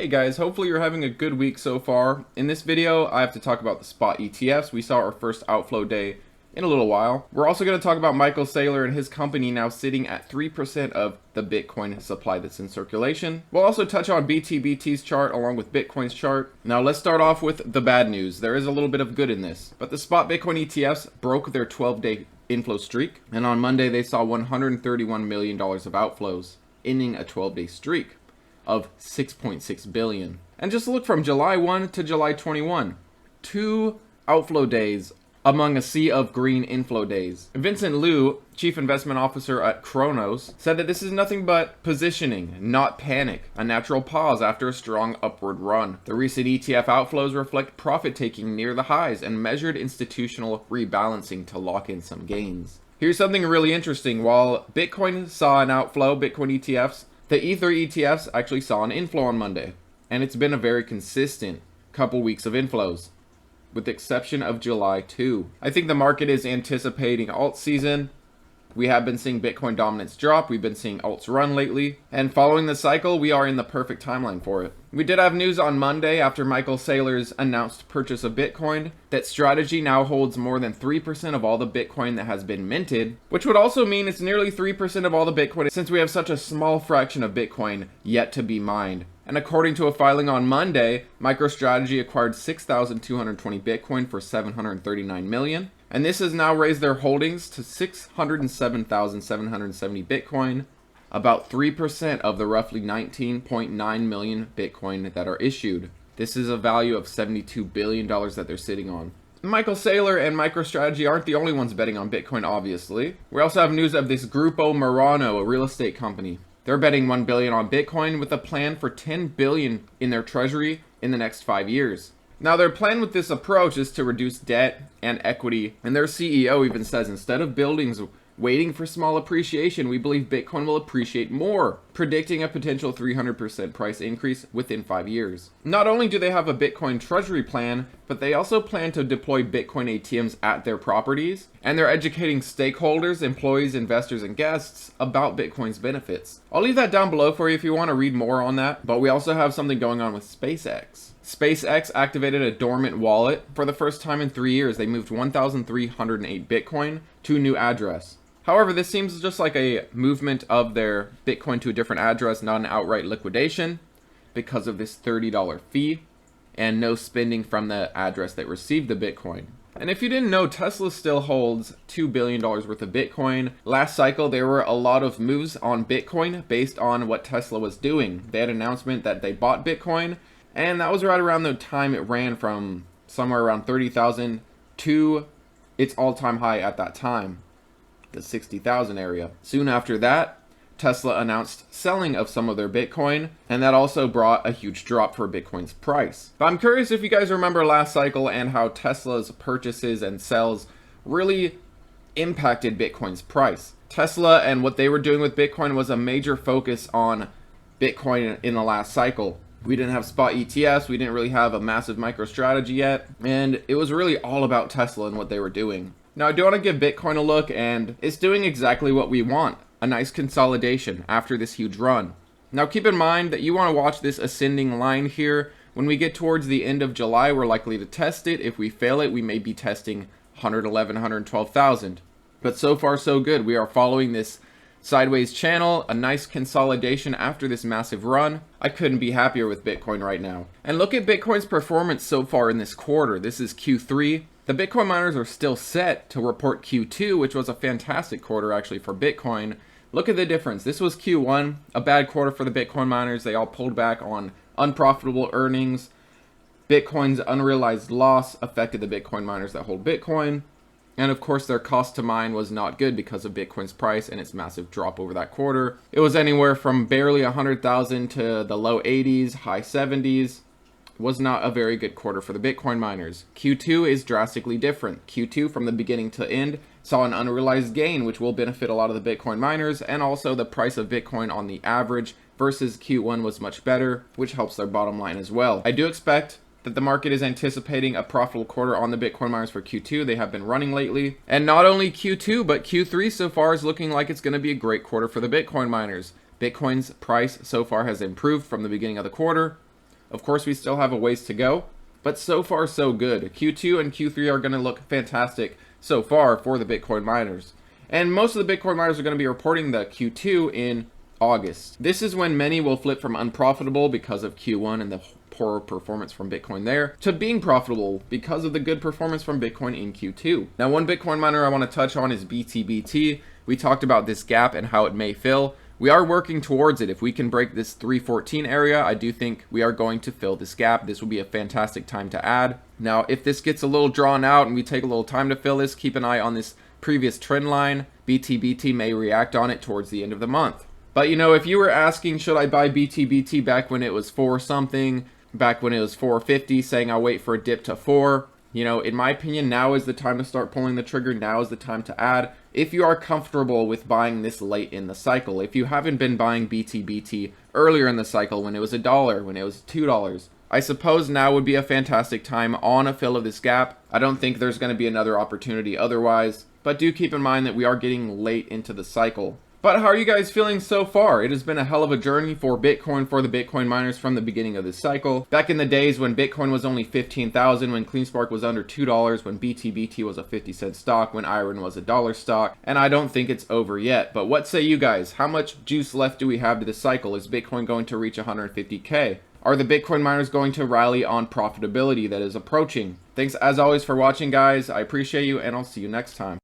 Hey guys, hopefully you're having a good week so far. In this video, I have to talk about the spot ETFs. We saw our first outflow day in a little while. We're also going to talk about Michael Saylor and his company now sitting at 3% of the Bitcoin supply that's in circulation. We'll also touch on BTBT's chart along with Bitcoin's chart. Now let's start off with the bad news. There is a little bit of good in this, but the spot Bitcoin ETFs broke their 12-day inflow streak, and on Monday they saw $131 million of outflows, ending a 12-day streak of 6.6 billion. And just look from July 1 to July 21, 2 outflow days among a sea of green inflow days. Vincent Liu, chief investment officer at Kronos, said that this is nothing but positioning, not panic, a natural pause after a strong upward run. The recent ETF outflows reflect profit taking near the highs and measured institutional rebalancing to lock in some gains. Here's something really interesting. While Bitcoin saw an outflow, Bitcoin ETFs, the Ether ETFs actually saw an inflow on Monday, and it's been a very consistent couple weeks of inflows, with the exception of July 2. I think the market is anticipating alt season. We have been seeing Bitcoin dominance drop. We've been seeing alts run lately. And following the cycle, we are in the perfect timeline for it. We did have news on Monday after Michael Saylor's announced purchase of Bitcoin that Strategy now holds more than 3% of all the Bitcoin that has been minted, which would also mean it's nearly 3% of all the Bitcoin since we have such a small fraction of Bitcoin yet to be mined. And according to a filing on Monday, MicroStrategy acquired 6,220 Bitcoin for $739 million. And this has now raised their holdings to 607,770 Bitcoin, about 3% of the roughly 19.9 million Bitcoin that are issued. This is a value of $72 billion that they're sitting on. Michael Saylor and MicroStrategy aren't the only ones betting on Bitcoin, obviously. We also have news of this Grupo Murano, a real estate company. They're betting $1 billion on Bitcoin with a plan for $10 billion in their treasury in the next 5 years. Now, their plan with this approach is to reduce debt and equity, and their CEO even says instead of buildings waiting for small appreciation, we believe Bitcoin will appreciate more, predicting a potential 300% price increase within 5 years. Not only do they have a Bitcoin treasury plan, but they also plan to deploy Bitcoin ATMs at their properties, and they're educating stakeholders, employees, investors, and guests about Bitcoin's benefits. I'll leave that down below for you if you want to read more on that, but we also have something going on with SpaceX. SpaceX activated a dormant wallet. For the first time in 3 years, they moved 1,308 Bitcoin to a new address. However, this seems just like a movement of their Bitcoin to a different address, not an outright liquidation, because of this $30 fee and no spending from the address that received the Bitcoin. And if you didn't know, Tesla still holds $2 billion worth of Bitcoin. Last cycle, there were a lot of moves on Bitcoin based on what Tesla was doing. They had an announcement that they bought Bitcoin, and that was right around the time it ran from somewhere around 30,000 to its all-time high at that time, the 60,000 area. Soon after that, Tesla announced selling of some of their Bitcoin, and that also brought a huge drop for Bitcoin's price. But I'm curious if you guys remember last cycle and how Tesla's purchases and sells really impacted Bitcoin's price. Tesla and what they were doing with Bitcoin was a major focus on Bitcoin in the last cycle. We didn't have spot ETFs, we didn't really have a massive MicroStrategy yet, and it was really all about Tesla and what they were doing. Now, I do want to give Bitcoin a look, and it's doing exactly what we want, a nice consolidation after this huge run. Now, keep in mind that you want to watch this ascending line here. When we get towards the end of July, we're likely to test it. If we fail it, we may be testing 111, 112,000. But so far, so good. We are following this sideways channel, a nice consolidation after this massive run. I couldn't be happier with Bitcoin right now. And look at Bitcoin's performance so far in this quarter. This is Q3. The Bitcoin miners are still set to report Q2, which was a fantastic quarter actually for Bitcoin. Look at the difference. This was Q1, a bad quarter for the Bitcoin miners. They all pulled back on unprofitable earnings. Bitcoin's unrealized loss affected the Bitcoin miners that hold Bitcoin. And of course, their cost to mine was not good because of Bitcoin's price and its massive drop over that quarter. It was anywhere from barely 100,000 to the low 80s, high 70s. It was not a very good quarter for the Bitcoin miners. Q2 is drastically different. Q2 from the beginning to end saw an unrealized gain, which will benefit a lot of the Bitcoin miners, and also the price of Bitcoin on the average versus Q1 was much better, which helps their bottom line as well. I do expect that the market is anticipating a profitable quarter on the Bitcoin miners for Q2. They have been running lately. And not only Q2, but Q3 so far is looking like it's going to be a great quarter for the Bitcoin miners. Bitcoin's price so far has improved from the beginning of the quarter. Of course, we still have a ways to go, but so far so good. Q2 and Q3 are going to look fantastic so far for the Bitcoin miners. And most of the Bitcoin miners are going to be reporting the Q2 in August. This is when many will flip from unprofitable because of Q1 and the poor performance from Bitcoin there to being profitable because of the good performance from Bitcoin in Q2. Now, one Bitcoin miner I want to touch on is BTBT. We talked about this gap and how it may fill. We are working towards it. If we can break this 314 area, I do think we are going to fill this gap. This will be a fantastic time to add. Now, if this gets a little drawn out and we take a little time to fill this, keep an eye on this previous trend line. BTBT may react on it towards the end of the month. But you know, if you were asking, should I buy BTBT back when it was 4 something, back when it was 450, saying I'll wait for a dip to 4, you know, in my opinion, now is the time to start pulling the trigger. Now is the time to add. If you are comfortable with buying this late in the cycle, if you haven't been buying BTBT earlier in the cycle when it was $1, when it was $2, I suppose now would be a fantastic time on a fill of this gap. I don't think there's going to be another opportunity otherwise, but do keep in mind that we are getting late into the cycle. But how are you guys feeling so far? It has been a hell of a journey for Bitcoin, for the Bitcoin miners from the beginning of this cycle. Back in the days when Bitcoin was only 15,000, when CleanSpark was under $2, when BTBT was a 50-cent stock, when Iron was a $1 stock, and I don't think it's over yet. But what say you guys? How much juice left do we have to the cycle? Is Bitcoin going to reach 150K? Are the Bitcoin miners going to rally on profitability that is approaching? Thanks as always for watching, guys. I appreciate you, and I'll see you next time.